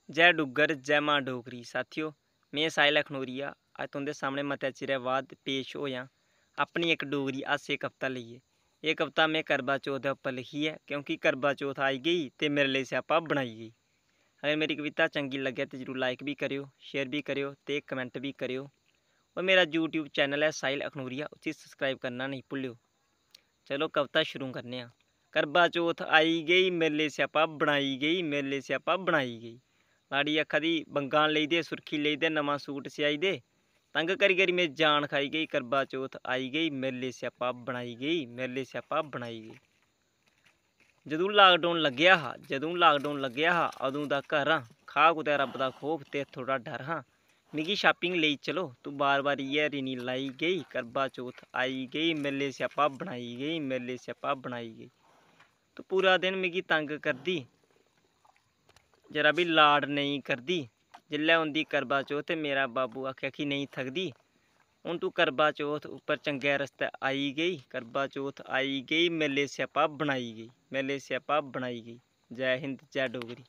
जय डुग्गर जय मां डोगरी। साथियों, मैं साहिल अखनूरिया अज तुंदे सामने मते चिरै बाद पेश होया अपनी एक डोगरी हास्य कविता लेइयै। ये कविता मैं करवा चौथ दे उप्पर लिखी है, क्योंकि करवा चौथ आई गई ते मेरे लिए स्यापा बनाई गई। अगर मेरी कविता चंगी लगे तो जरूर लाइक भी करियो, शेयर भी करियो ते कमेंट भी करियो। और मेरा यूट्यूब चैनल है साहिल अखनूरिया, उसे सब्सक्राइब करना नहीं भूलियो। चलो कविता शुरू करने आ। करवा चौथ आई गई मेरे लिए स्यापा बनाई गई, मेरे लिए स्यापा बनाई गई। लाड़ी अक्खा दी बंगां लेई दे, सुर्खी लेई दे, नवां सूट सियाई दे, तंग करी करी मेरी जान खाई गई। करवा चौथ आई गई मेरे लिए स्यापा बनाई गई, मेरे लिए स्यापा बनाई गई। जदों लाकडाउन लग्गेआ हा अदों दा घर हां, खा कुतै रब दा खौफ ते थोड़ा डर हां। मिगी शापिंग लेई चलो तू बार बार इ'यै रीनी लाई गई। करवा चौथ आई गई मेरे लिए स्यापा बनाई गई, मेरे लिए स्यापा बनाई गई। तू पूरा दिन मिगी तंग करदी, जरा भी लाड नहीं करदी। जिल्लै औंदी करवा चौथ मेरा बाबू आखेआ कि नहीं थकदी। हून तू करवा चौथ उप्पर चंगे रस्ते आई गई। करवा चौथ आई गई मेरे लिए स्यापा बनाई गई, मेरे लिए स्यापा बनाई गई। जय हिंद जय डोगरी।